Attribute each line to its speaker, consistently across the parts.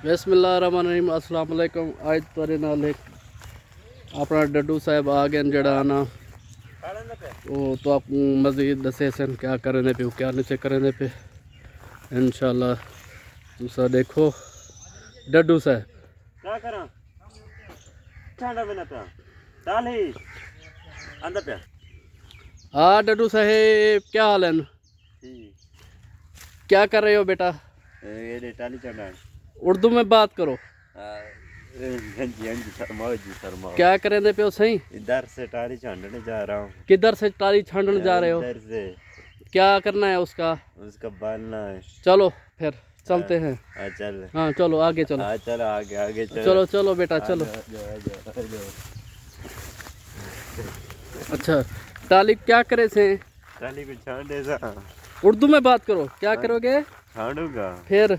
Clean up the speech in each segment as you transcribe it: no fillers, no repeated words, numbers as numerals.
Speaker 1: बिस्मिल्लाहिर्रहमानिर्रहीम अस्सलाम वालेकुम। आज तुहाडे नाल एक अपना डड्डू साहब आ गए जड़ा ना वो तो आप मज़ीद दसे सन क्या करने पे क्या नहीं करने पे इंशाल्लाह तुसा देखो डड्डू साहब
Speaker 2: क्या करा ठंडा बना पे डाल ही अंदर पे
Speaker 1: हाँ डड्डू साहेब क्या हाल है
Speaker 2: ठीक
Speaker 1: क्या कर रहे हो बेटा
Speaker 2: ये टाली चढ़ना है
Speaker 1: उर्दू में बात करो
Speaker 2: हंजी हंजी शर्माओ जी शर्माओ
Speaker 1: क्या करने पे हो सही
Speaker 2: इधर से टाली चढ़ने जा रहा हूँ
Speaker 1: किधर से टाली छांडने जा रहे हो
Speaker 2: इधर से
Speaker 1: क्या करना है उसका
Speaker 2: उसका बालना है
Speaker 1: चलो फिर चलते हैं
Speaker 2: चल
Speaker 1: हाँ चलो आगे चलो
Speaker 2: चलो आगे आगे
Speaker 1: चलो चलो बेटा चलो अच्छा टाली क्या करे से
Speaker 2: टाली को छांटे सा
Speaker 1: उर्दू में बात करो क्या करोगे
Speaker 2: छांडूंगा
Speaker 1: फिर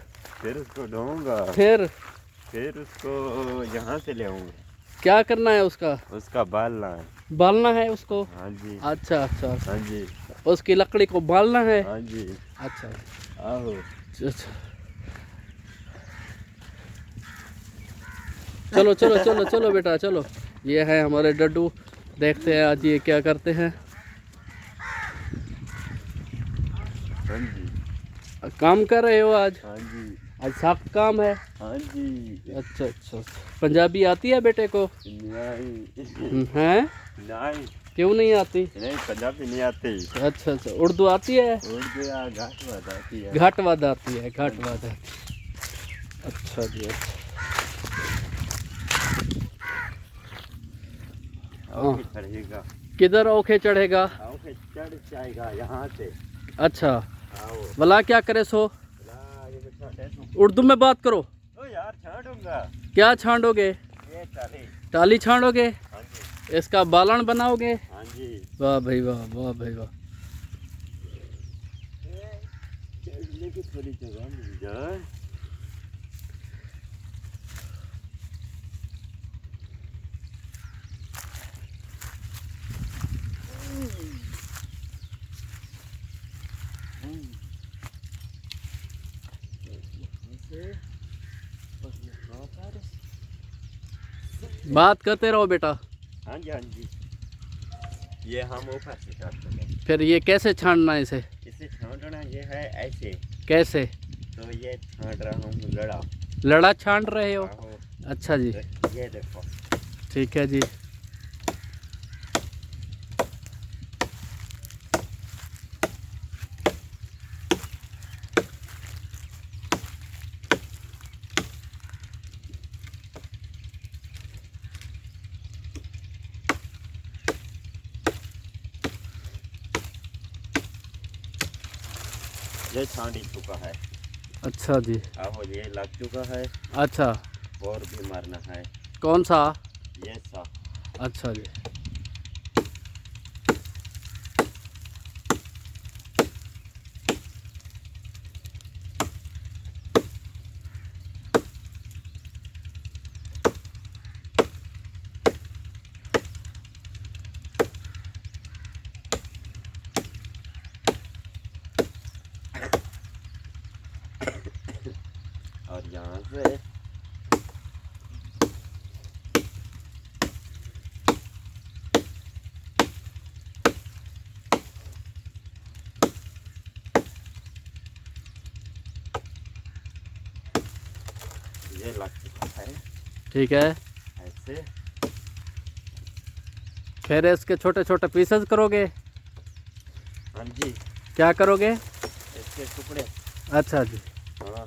Speaker 2: उसको ढोऊंगा
Speaker 1: फिर
Speaker 2: उसको यहाँ से ले आऊंगा
Speaker 1: क्या करना है उसका
Speaker 2: बालना है
Speaker 1: बालना है उसको
Speaker 2: हाँ जी
Speaker 1: अच्छा अच्छा
Speaker 2: हाँ जी
Speaker 1: उसकी लकड़ी को बालना है
Speaker 2: हाँ जी
Speaker 1: अच्छा
Speaker 2: आहो
Speaker 1: अच्छा चलो चलो चलो चलो बेटा चलो ये है हमारे डड्डू देखते हैं आज ये क्या करते हैं
Speaker 2: हाँ जी
Speaker 1: काम कर रहे हो आज
Speaker 2: हाँ जी
Speaker 1: आज सख्त काम है
Speaker 2: हाँ जी
Speaker 1: अच्छा अच्छा पंजाबी आती है बेटे को
Speaker 2: नहीं
Speaker 1: हैं
Speaker 2: नहीं
Speaker 1: क्यों नहीं आती
Speaker 2: नहीं पंजाबी नहीं आती
Speaker 1: अच्छा अच्छा उर्दू आती है
Speaker 2: उर्दू या घाट बात आती है
Speaker 1: घाटवाद आती है घाटवाद आती है अच्छा जी अच्छा हाँ
Speaker 2: चढ़ेगा
Speaker 1: किधर औखे चढ़ेगा
Speaker 2: ओके चढ़ जाएगा यहाँ से
Speaker 1: अच्छा
Speaker 2: आओ
Speaker 1: भला क्या करे सो
Speaker 2: ये छाटे
Speaker 1: उर्दू में बात करो
Speaker 2: ओ यार छाड़ूंगा
Speaker 1: क्या छांडोगे
Speaker 2: ये टाली
Speaker 1: टाली छांडोगे
Speaker 2: हाँ जी
Speaker 1: इसका बालन बनाओगे
Speaker 2: हाँ जी
Speaker 1: वाह भाई वाह वाह भाई वाह
Speaker 2: चढ़ने की थोड़ी जगह मिल जाए
Speaker 1: बात करते रहो बेटा
Speaker 2: हाँ जी हाँ जी ये हम ऊपर से चढ़ते हैं
Speaker 1: फिर ये कैसे छांडना है इसे
Speaker 2: इसे छांटना ये है ऐसे
Speaker 1: कैसे
Speaker 2: तो ये छांट रहा हूँ लड़ा
Speaker 1: लड़ा छांड रहे हो
Speaker 2: आहो,
Speaker 1: अच्छा जी
Speaker 2: ये देखो
Speaker 1: ठीक है जी
Speaker 2: ये छांट ही चुका है
Speaker 1: अच्छा जी
Speaker 2: आहो ये लग चुका है
Speaker 1: अच्छा
Speaker 2: और भी मारना है
Speaker 1: कौन सा
Speaker 2: ये सा
Speaker 1: अच्छा जी
Speaker 2: और यहाँ से ये लग चुका है
Speaker 1: ठीक है
Speaker 2: ऐसे
Speaker 1: फिर इसके छोटे छोटे पीसेस करोगे
Speaker 2: हाँ जी
Speaker 1: क्या करोगे
Speaker 2: इसके टुकड़े
Speaker 1: अच्छा जी
Speaker 2: हाँ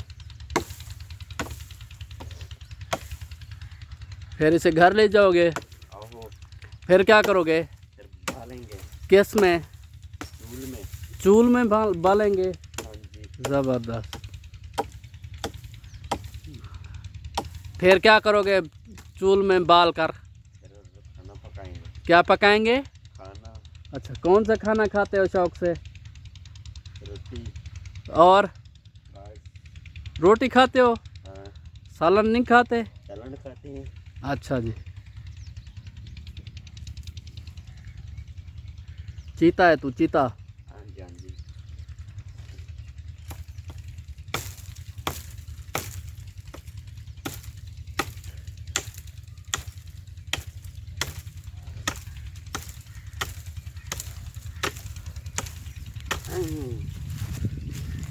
Speaker 1: फिर इसे घर ले जाओगे
Speaker 2: आहो
Speaker 1: फिर क्या करोगे
Speaker 2: फिर डालेंगे
Speaker 1: किस में
Speaker 2: चूल में
Speaker 1: चूल में बालेंगे
Speaker 2: हाँ जी
Speaker 1: ज़बरदस्त फिर क्या करोगे चूल में बाल कर
Speaker 2: फिर खाना पकाएंगे
Speaker 1: क्या पकाएंगे
Speaker 2: खाना
Speaker 1: अच्छा कौन सा खाना खाते हो शौक से
Speaker 2: रोटी
Speaker 1: और
Speaker 2: बस
Speaker 1: रोटी खाते हो
Speaker 2: हाँ
Speaker 1: सालन नहीं खाते
Speaker 2: सलाद खाते हैं
Speaker 1: अच्छा जी चीता है तू चीता
Speaker 2: हाँ जी हाँ जी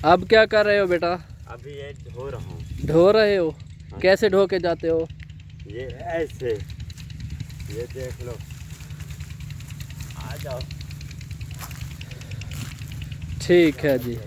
Speaker 1: अब क्या कर रहे हो बेटा?
Speaker 2: अभी ये धो रहा हूँ।
Speaker 1: ढो रहे हो? कैसे ढो के जाते हो?
Speaker 2: ये ऐसे, ये देख लो। आ जाओ।
Speaker 1: ठीक है जी।